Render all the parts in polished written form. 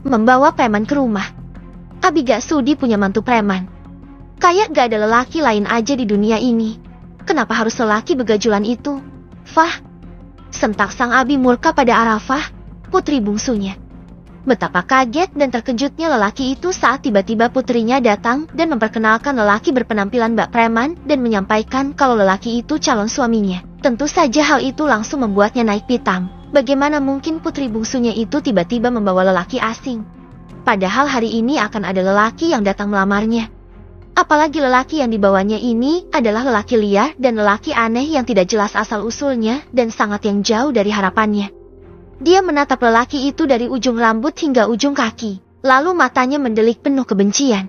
membawa preman ke rumah. Abi gak sudi punya mantu preman. Kayak gak ada lelaki lain aja di dunia ini. Kenapa harus lelaki begajulan itu? Fah! Sentak sang Abi murka pada Arafah, putri bungsunya. Betapa kaget dan terkejutnya lelaki itu saat tiba-tiba putrinya datang dan memperkenalkan lelaki berpenampilan bak preman dan menyampaikan kalau lelaki itu calon suaminya. Tentu saja hal itu langsung membuatnya naik pitam. Bagaimana mungkin putri bungsunya itu tiba-tiba membawa lelaki asing? Padahal hari ini akan ada lelaki yang datang melamarnya. Apalagi lelaki yang dibawanya ini adalah lelaki liar dan lelaki aneh yang tidak jelas asal-usulnya dan sangat yang jauh dari harapannya. Dia menatap lelaki itu dari ujung rambut hingga ujung kaki, lalu matanya mendelik penuh kebencian.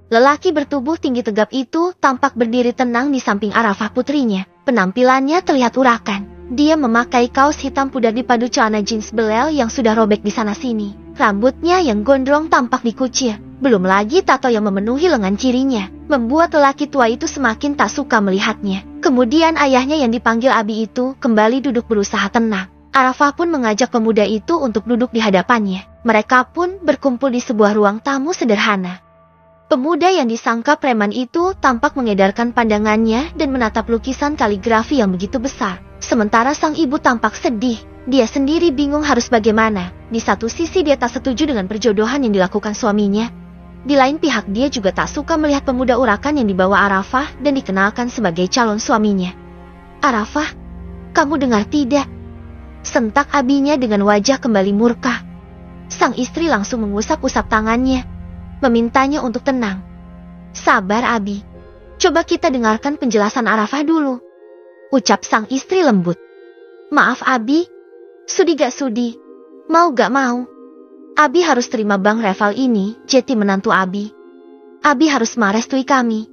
Lelaki bertubuh tinggi tegap itu tampak berdiri tenang di samping Arafah putrinya. Penampilannya terlihat urakan. Dia memakai kaos hitam pudar dipadu celana jeans belel yang sudah robek di sana-sini. Rambutnya yang gondrong tampak dikucir. Belum lagi tato yang memenuhi lengan kirinya, membuat lelaki tua itu semakin tak suka melihatnya. Kemudian ayahnya yang dipanggil Abi itu kembali duduk berusaha tenang. Arafah pun mengajak pemuda itu untuk duduk di hadapannya. Mereka pun berkumpul di sebuah ruang tamu sederhana. Pemuda yang disangka preman itu tampak mengedarkan pandangannya dan menatap lukisan kaligrafi yang begitu besar. Sementara sang ibu tampak sedih. Dia sendiri bingung harus bagaimana. Di satu sisi dia tak setuju dengan perjodohan yang dilakukan suaminya. Di lain pihak dia juga tak suka melihat pemuda urakan yang dibawa Arafah dan dikenalkan sebagai calon suaminya. Arafah, kamu dengar tidak? Sentak abinya dengan wajah kembali murka. Sang istri langsung mengusap-usap tangannya, memintanya untuk tenang. Sabar Abi, coba kita dengarkan penjelasan Arafah dulu, ucap sang istri lembut. Maaf Abi, sudi gak sudi, mau gak mau. Abi harus terima Bang Reval ini, jadi menantu Abi. Abi harus merestui kami.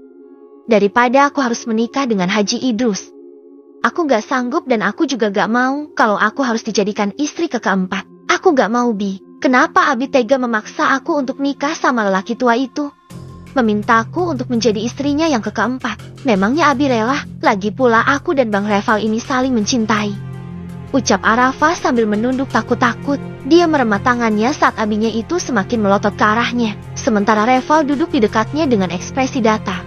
Daripada aku harus menikah dengan Haji Idrus. Aku gak sanggup dan aku juga gak mau kalau aku harus dijadikan istri keempat. Aku gak mau Bi. Kenapa Abi tega memaksa aku untuk nikah sama lelaki tua itu? Memintaku untuk menjadi istrinya yang keempat. Memangnya Abi rela? Lagi pula aku dan Bang Reval ini saling mencintai. Ucap Arafah sambil menunduk takut-takut. Dia meremat tangannya saat abinya itu semakin melotot ke arahnya. Sementara Reval duduk di dekatnya dengan ekspresi datar.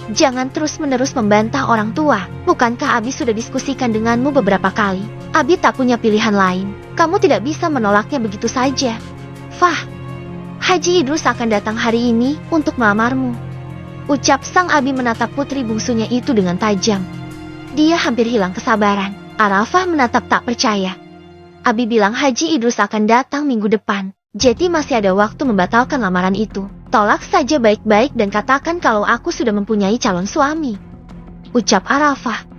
Jangan terus-menerus membantah orang tua. Bukankah Abi sudah diskusikan denganmu beberapa kali? Abi tak punya pilihan lain. Kamu tidak bisa menolaknya begitu saja. Fah, Haji Idrus akan datang hari ini untuk melamarmu. Ucap sang Abi menatap putri bungsunya itu dengan tajam. Dia hampir hilang kesabaran. Arafah menatap tak percaya. Abi bilang Haji Idrus akan datang minggu depan. Jadi masih ada waktu membatalkan lamaran itu. Tolak saja baik-baik dan katakan kalau aku sudah mempunyai calon suami. Ucap Arafah.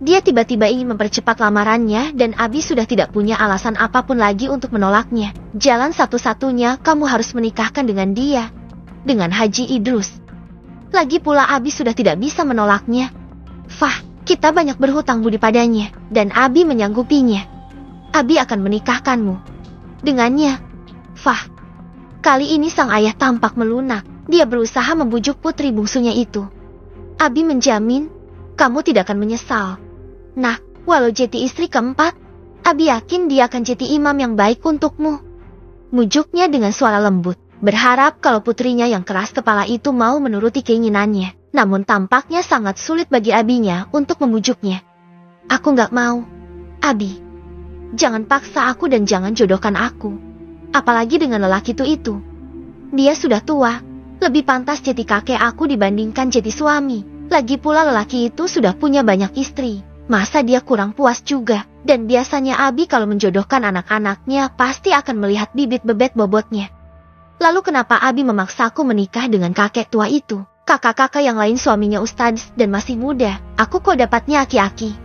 Dia tiba-tiba ingin mempercepat lamarannya dan Abi sudah tidak punya alasan apapun lagi untuk menolaknya. Jalan satu-satunya kamu harus menikahkan dengan dia. Dengan Haji Idrus. Lagi pula Abi sudah tidak bisa menolaknya. Fah, kita banyak berhutang budi padanya dan Abi menyanggupinya. Abi akan menikahkanmu dengannya. Fah. Kali ini sang ayah tampak melunak. Dia berusaha membujuk putri bungsunya itu. Abi menjamin, kamu tidak akan menyesal. Nah, walau jadi istri keempat, Abi yakin dia akan jadi imam yang baik untukmu. Mujuknya dengan suara lembut, berharap kalau putrinya yang keras kepala itu mau menuruti keinginannya. Namun tampaknya sangat sulit bagi abinya untuk memujuknya. Aku gak mau. Abi, jangan paksa aku dan jangan jodohkan aku. Apalagi dengan lelaki itu. Dia sudah tua, lebih pantas jadi kakek aku dibandingkan jadi suami. Lagi pula lelaki itu sudah punya banyak istri. Masa dia kurang puas juga? Dan biasanya Abi kalau menjodohkan anak-anaknya pasti akan melihat bibit bebet bobotnya. Lalu kenapa Abi memaksaku menikah dengan kakek tua itu? Kakak-kakak yang lain suaminya ustadz dan masih muda. Aku kok dapatnya aki-aki?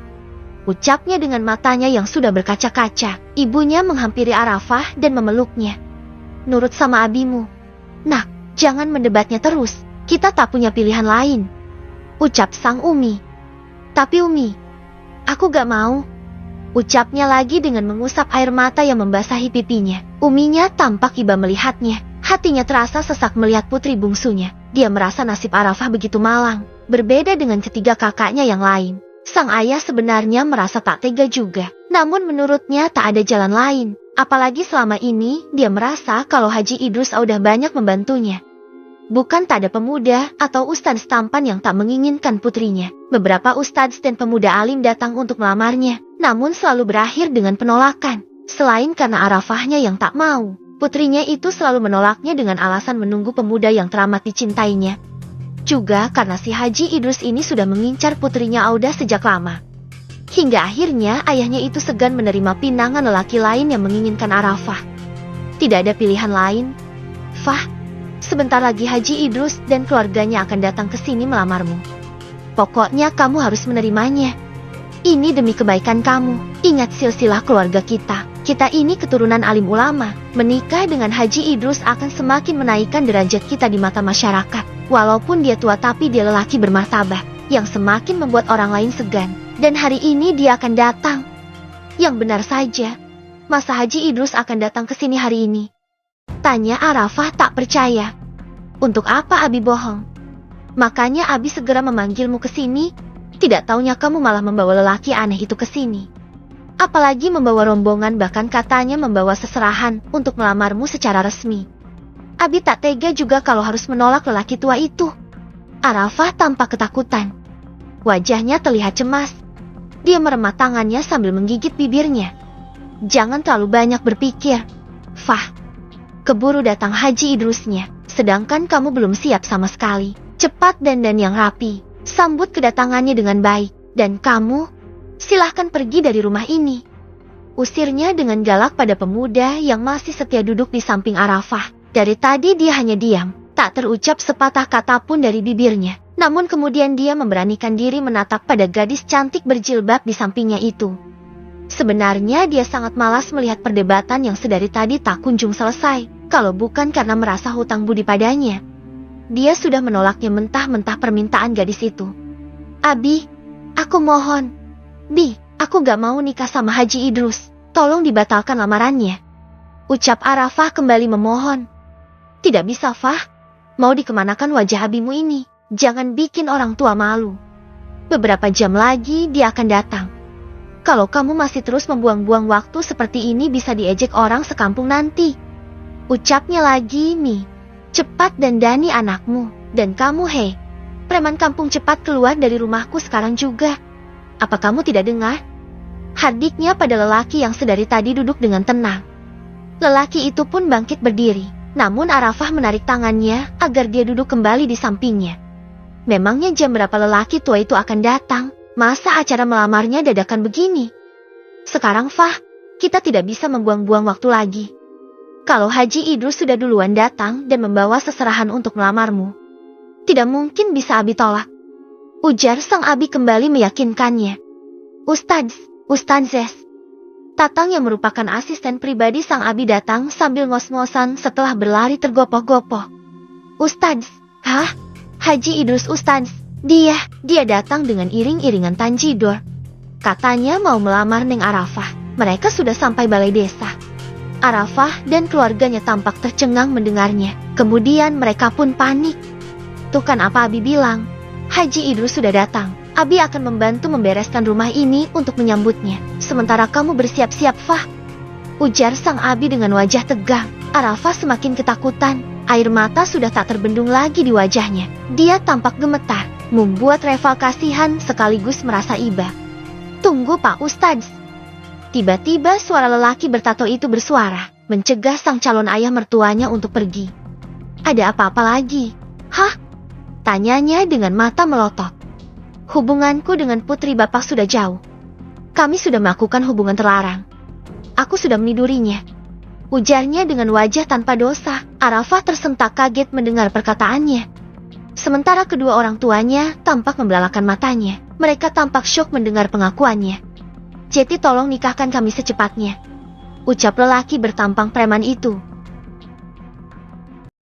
Ucapnya dengan matanya yang sudah berkaca-kaca. Ibunya menghampiri Arafah dan memeluknya. Nurut sama abimu. Nak, jangan mendebatnya terus. Kita tak punya pilihan lain. Ucap sang Umi. Tapi Umi, aku gak mau. Ucapnya lagi dengan mengusap air mata yang membasahi pipinya. Uminya tampak iba melihatnya. Hatinya terasa sesak melihat putri bungsunya. Dia merasa nasib Arafah begitu malang. Berbeda dengan ketiga kakaknya yang lain. Sang ayah sebenarnya merasa tak tega juga. Namun menurutnya tak ada jalan lain. Apalagi selama ini dia merasa kalau Haji Idrus udah banyak membantunya. Bukan tak ada pemuda atau ustadz tampan yang tak menginginkan putrinya. Beberapa ustadz dan pemuda alim datang untuk melamarnya, namun selalu berakhir dengan penolakan. Selain karena Arafahnya yang tak mau, putrinya itu selalu menolaknya dengan alasan menunggu pemuda yang teramat dicintainya. Juga karena si Haji Idrus ini sudah mengincar putrinya Auda sejak lama. Hingga akhirnya ayahnya itu segan menerima pinangan lelaki lain yang menginginkan Arafah. Tidak ada pilihan lain. Fah, sebentar lagi Haji Idrus dan keluarganya akan datang ke sini melamarmu. Pokoknya kamu harus menerimanya. Ini demi kebaikan kamu. Ingat silsilah keluarga kita. Kita ini keturunan alim ulama. Menikah dengan Haji Idrus akan semakin menaikkan derajat kita di mata masyarakat. Walaupun dia tua tapi dia lelaki bermartabat, yang semakin membuat orang lain segan. Dan hari ini dia akan datang. Yang benar saja, masa Haji Idrus akan datang ke sini hari ini? Tanya Arafah tak percaya. Untuk apa Abi bohong? Makanya Abi segera memanggilmu ke sini. Tidak taunya kamu malah membawa lelaki aneh itu ke sini. Apalagi membawa rombongan, bahkan katanya membawa seserahan untuk melamarmu secara resmi. Abi tak tega juga kalau harus menolak lelaki tua itu. Arafah tampak ketakutan. Wajahnya terlihat cemas. Dia meremas tangannya sambil menggigit bibirnya. Jangan terlalu banyak berpikir, Fah. Keburu datang Haji Idrusnya, sedangkan kamu belum siap sama sekali. Cepat dandan yang rapi, sambut kedatangannya dengan baik. Dan kamu, silahkan pergi dari rumah ini. Usirnya dengan galak pada pemuda yang masih setia duduk di samping Arafah. Dari tadi dia hanya diam, tak terucap sepatah kata pun dari bibirnya. Namun kemudian dia memberanikan diri menatap pada gadis cantik berjilbab di sampingnya itu. Sebenarnya dia sangat malas melihat perdebatan yang sedari tadi tak kunjung selesai, kalau bukan karena merasa hutang budi padanya. Dia sudah menolaknya mentah-mentah permintaan gadis itu. Abi, aku mohon. Bi, aku gak mau nikah sama Haji Idrus. Tolong dibatalkan lamarannya. Ucap Arafah kembali memohon. Tidak bisa, Fah. Mau dikemanakan wajah abimu ini? Jangan bikin orang tua malu. Beberapa jam lagi dia akan datang. Kalau kamu masih terus membuang-buang waktu seperti ini bisa diejek orang sekampung nanti. Ucapnya lagi, Mi. Cepat dandani anakmu. Dan kamu, hei. Preman kampung, cepat keluar dari rumahku sekarang juga. Apa kamu tidak dengar? Hardiknya pada lelaki yang sedari tadi duduk dengan tenang. Lelaki itu pun bangkit berdiri. Namun Arafah menarik tangannya agar dia duduk kembali di sampingnya. Memangnya jam berapa lelaki tua itu akan datang? Masa acara melamarnya dadakan begini? Sekarang, Fah, kita tidak bisa membuang-buang waktu lagi. Kalau Haji Idrus sudah duluan datang dan membawa seserahan untuk melamarmu, tidak mungkin bisa Abi tolak. Ujar sang Abi kembali meyakinkannya. Ustadzes. Tatang yang merupakan asisten pribadi sang Abi datang sambil ngos-ngosan setelah berlari tergopoh-gopoh. Ustadz, hah? Haji Idrus Ustadz, dia datang dengan iring-iringan Tanjidor. Katanya mau melamar Neng Arafah. Mereka sudah sampai balai desa. Arafah dan keluarganya tampak tercengang mendengarnya. Kemudian mereka pun panik. Tuh kan apa Abi bilang, Haji Idrus sudah datang. Abi akan membantu membereskan rumah ini untuk menyambutnya. Sementara kamu bersiap-siap, Fah. Ujar sang Abi dengan wajah tegang. Arafah semakin ketakutan. Air mata sudah tak terbendung lagi di wajahnya. Dia tampak gemetar, membuat Reval kasihan sekaligus merasa iba. Tunggu Pak Ustadz. Tiba-tiba suara lelaki bertato itu bersuara, mencegah sang calon ayah mertuanya untuk pergi. Ada apa-apa lagi? Hah? Tanyanya dengan mata melotot. Hubunganku dengan putri Bapak sudah jauh. Kami sudah melakukan hubungan terlarang. Aku sudah menidurinya. Ujarnya dengan wajah tanpa dosa. Arafah tersentak kaget mendengar perkataannya. Sementara kedua orang tuanya tampak membelalakan matanya. Mereka tampak syok mendengar pengakuannya. Jeti, tolong nikahkan kami secepatnya. Ucap lelaki bertampang preman itu.